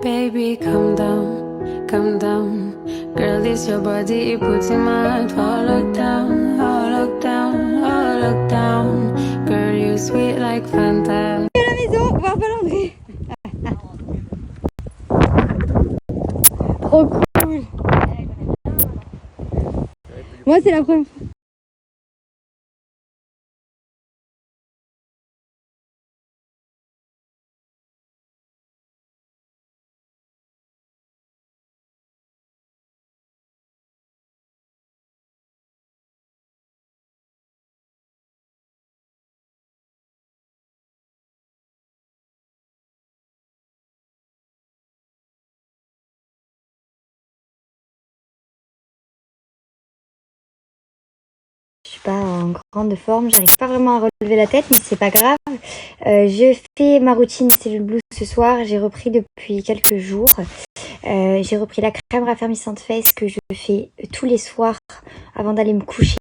Baby, come down. Girl, it's your body, it puts in mind. Oh, look down, oh, look down, oh, look down. Girl, you sweet like Fanta. À la maison, voir Valandry. Trop cool. Moi, c'est la première fois. Je suis pas en grande forme, j'arrive pas vraiment à relever la tête, mais c'est pas grave. Je fais ma routine cellule Blue ce soir, j'ai repris depuis quelques jours. J'ai repris la crème raffermissante fesses que je fais tous les soirs avant d'aller me coucher.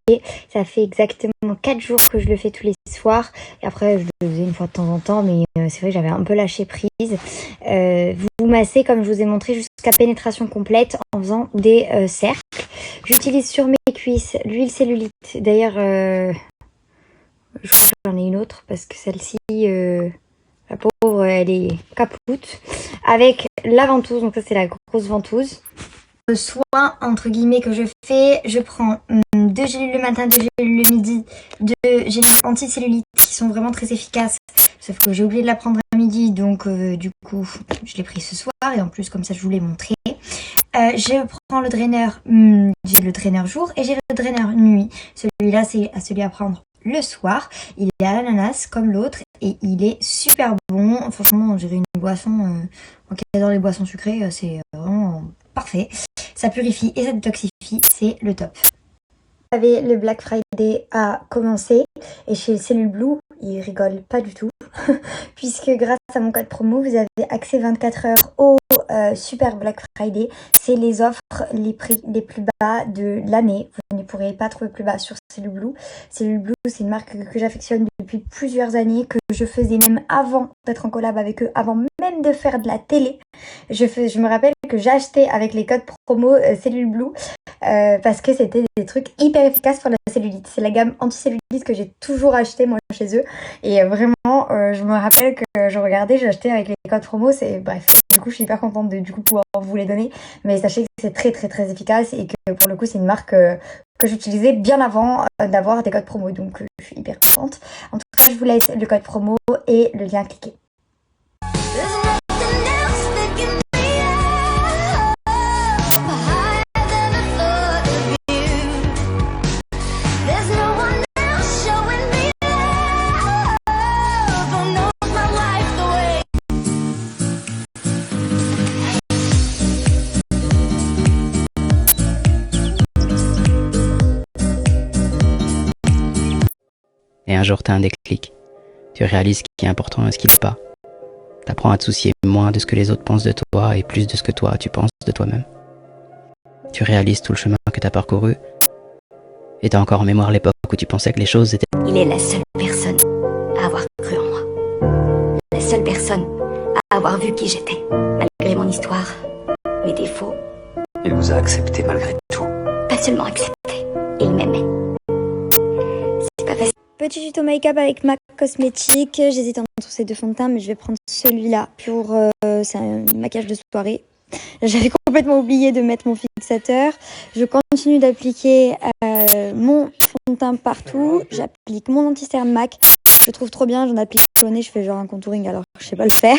Ça fait exactement 4 jours que je le fais tous les soirs. Et après, je le faisais une fois de temps en temps, mais c'est vrai que j'avais un peu lâché prise. Vous massez, comme je vous ai montré, jusqu'à pénétration complète en faisant des cercles. J'utilise sur mes cuisses l'huile cellulite. D'ailleurs, je crois que j'en ai une autre parce que celle-ci... la pauvre, elle est capoute. Avec la ventouse, donc ça c'est la grosse ventouse. Le soin, entre guillemets, que je fais, je prends 2 gélules le matin, 2 gélules le midi, 2 gélules anti-cellulite qui sont vraiment très efficaces. Sauf que j'ai oublié de la prendre à midi, donc du coup, je l'ai pris ce soir. Et en plus, comme ça, je vous l'ai montré. Je prends le draineur, j'ai le draineur jour et j'ai le draineur nuit. Celui-là, c'est celui à prendre le soir. Il est à l'ananas comme l'autre et il est super bon. Franchement, on dirait une boisson. Moi qui adore les boissons sucrées, c'est vraiment parfait. Ça purifie et ça détoxifie, c'est le top. Vous savez, le Black Friday a commencé et chez Cellule Blue, ils rigolent pas du tout puisque grâce à mon code promo, vous avez accès 24 heures au Super Black Friday. C'est les offres, les prix les plus bas de l'année. Vous ne pourrez pas trouver plus bas sur Cellule Blue. Cellule Blue, c'est une marque que j'affectionne depuis plusieurs années, que je faisais même avant d'être en collab avec eux, avant même de faire de la télé. Je me rappelle que j'achetais avec les codes promo Cellule Blue parce que c'était des trucs hyper efficaces pour la cellulite. C'est la gamme anti-cellulite que j'ai toujours acheté moi chez eux. Et vraiment, je me rappelle que je regardais, j'achetais avec les codes promo. C'est bref. Du coup, je suis hyper contente de pouvoir vous les donner. Mais sachez que c'est très très très efficace et que pour le coup, c'est une marque que j'utilisais bien avant d'avoir des codes promo. Donc, je suis hyper contente. En tout cas, je vous laisse le code promo et le lien à cliquer. Et un jour, t'as un déclic. Tu réalises ce qui est important et ce qui l'est pas. T'apprends à te soucier moins de ce que les autres pensent de toi et plus de ce que toi, tu penses de toi-même. Tu réalises tout le chemin que t'as parcouru. Et t'as encore en mémoire l'époque où tu pensais que les choses étaient... Il est la seule personne à avoir cru en moi. La seule personne à avoir vu qui j'étais. Malgré mon histoire, mes défauts. Il vous a accepté malgré tout. Pas seulement accepté, il m'aimait. C'est pas facile. Petit tuto make-up avec MAC Cosmétiques. J'hésite entre ces deux fonds de teint, mais je vais prendre celui-là pour c'est un maquillage de soirée. J'avais complètement oublié de mettre mon fixateur. Je continue d'appliquer mon fond de teint partout. J'applique mon anti-cerne MAC. Je trouve trop bien, j'en applique au nez. Je fais genre un contouring alors que je sais pas le faire.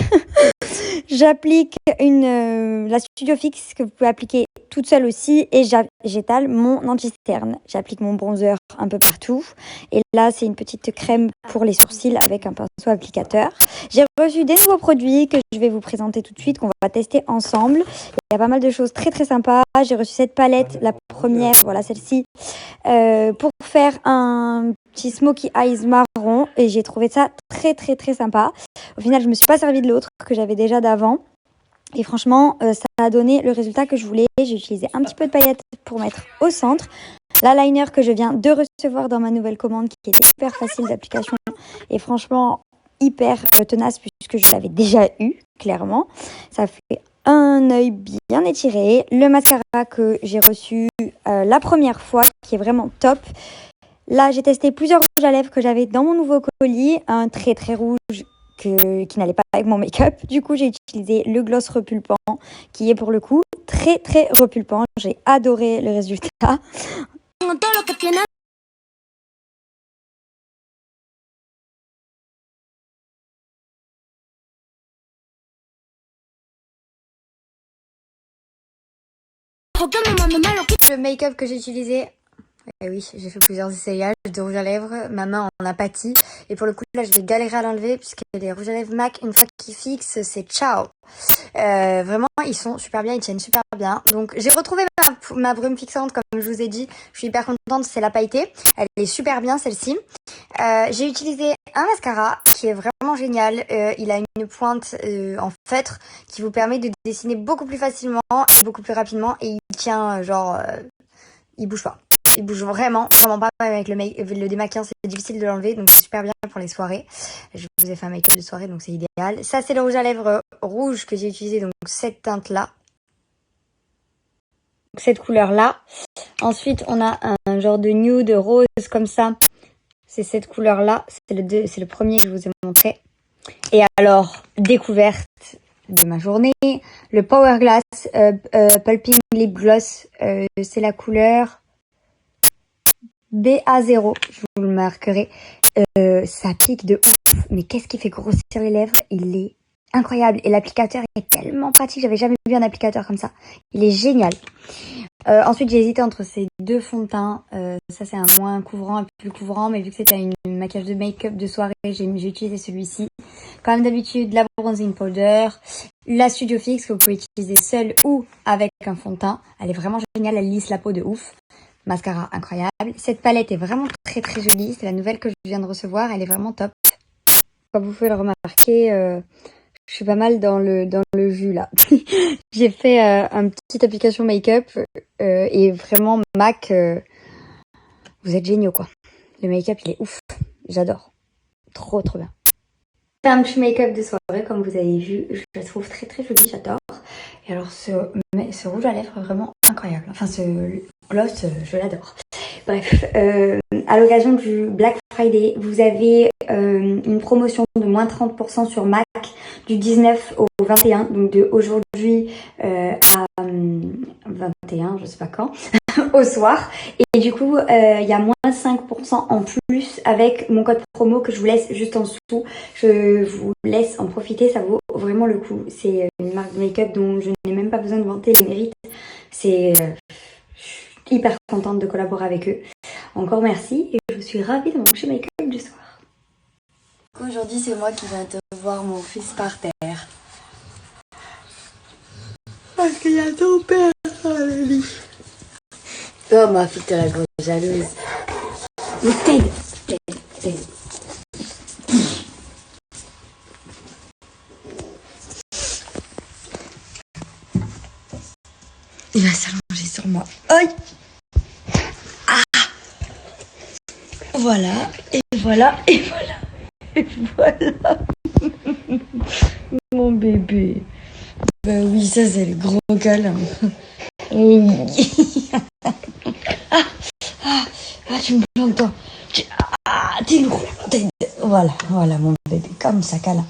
J'applique la Studio Fix que vous pouvez appliquer toute seule aussi et j'étale mon anti-cerne. J'applique mon bronzer un peu partout et là c'est une petite crème pour les sourcils avec un pinceau applicateur. J'ai reçu des nouveaux produits que je vais vous présenter tout de suite, qu'on va tester ensemble. Il y a pas mal de choses très très sympas. J'ai reçu cette palette, la première, voilà celle-ci, pour faire un petit smokey eyes marron et j'ai trouvé ça très très très sympa. Au final je me suis pas servi de l'autre que j'avais déjà d'avant. Et franchement, ça a donné le résultat que je voulais. J'ai utilisé un petit peu de paillettes pour mettre au centre. L'eyeliner que je viens de recevoir dans ma nouvelle commande qui était hyper facile d'application et franchement hyper tenace puisque je l'avais déjà eu, clairement. Ça fait un œil bien étiré, le mascara que j'ai reçu la première fois, qui est vraiment top. Là, j'ai testé plusieurs rouges à lèvres que j'avais dans mon nouveau colis, un très très rouge qui n'allait pas avec mon make-up. Du coup, j'ai utilisé le gloss repulpant, qui est pour le coup très très repulpant. J'ai adoré le résultat. Le make-up que j'ai utilisé, eh oui, j'ai fait plusieurs essayages de rouge à lèvres, ma main en a pâti, et pour le coup là je vais galérer à l'enlever puisque les rouges à lèvres MAC, une fois qu'ils fixent, c'est ciao. Vraiment ils sont super bien, ils tiennent super bien. Donc j'ai retrouvé ma brume fixante comme je vous ai dit, je suis hyper contente, c'est la pailletée, elle est super bien celle-ci. J'ai utilisé un mascara qui est vraiment génial, il a une pointe en feutre qui vous permet de dessiner beaucoup plus facilement et beaucoup plus rapidement, et il tient il bouge pas. Il bouge vraiment pas avec le démaquillant, c'est difficile de l'enlever, donc c'est super bien pour les soirées. Je vous ai fait un make-up de soirée, donc c'est idéal. Ça, c'est le rouge à lèvres rouge que j'ai utilisé, donc cette teinte-là. Cette couleur-là. Ensuite, on a un genre de nude rose comme ça. C'est cette couleur-là. C'est le premier que je vous ai montré. Et alors, découverte de ma journée, le Power Glass Pulping Lip Gloss. C'est la couleur BA0, je vous le marquerai. Ça pique de ouf, mais qu'est-ce qui fait grossir les lèvres? Il est incroyable, et l'applicateur est tellement pratique, j'avais jamais vu un applicateur comme ça. Il est génial. Ensuite, j'ai hésité entre ces deux fonds de teint. Ça, c'est un moins couvrant, un plus couvrant, mais vu que c'était une maquillage de make-up de soirée, j'ai utilisé celui-ci. Comme d'habitude, la bronzing powder, la Studio Fix que vous pouvez utiliser seule ou avec un fond de teint. Elle est vraiment géniale, elle lisse la peau de ouf. Mascara incroyable. Cette palette est vraiment très très jolie. C'est la nouvelle que je viens de recevoir. Elle est vraiment top. Comme vous pouvez le remarquer, je suis pas mal dans le jus là. J'ai fait une petite application make-up et vraiment MAC, vous êtes géniaux quoi. Le make-up il est ouf. J'adore. Trop trop bien. C'est un petit make-up de soirée comme vous avez vu. Je la trouve très très jolie. J'adore. Et alors ce rouge à lèvres est vraiment incroyable. Enfin ce gloss, je l'adore. Bref, à l'occasion du Black Friday, vous avez une promotion de moins 30% sur MAC du 19 au 21, donc de aujourd'hui à 21, je sais pas quand, au soir. Et du coup, il y a moins 5% en plus avec mon code promo que je vous laisse juste en dessous. Je vous laisse en profiter, ça vaut vraiment le coup. C'est une marque de make-up dont je n'ai même pas besoin de vanter les mérites. C'est... je suis hyper contente de collaborer avec eux. Encore merci et je suis ravie de mon chez make-up du soir. Aujourd'hui, c'est moi qui viens de voir mon fils par terre. Parce qu'il y a ton père dans le lit. Oh, ma fille, t'es la grosse jalouse. Mais t'aide. Il va s'allonger sur moi. Aïe! Ah! Voilà, et voilà, et voilà. Et voilà. Mon bébé. Ben oui, ça c'est le gros câlin. Oui. Tu me plantes toi. T'es lourd. Voilà, mon bébé, comme ça, câlin.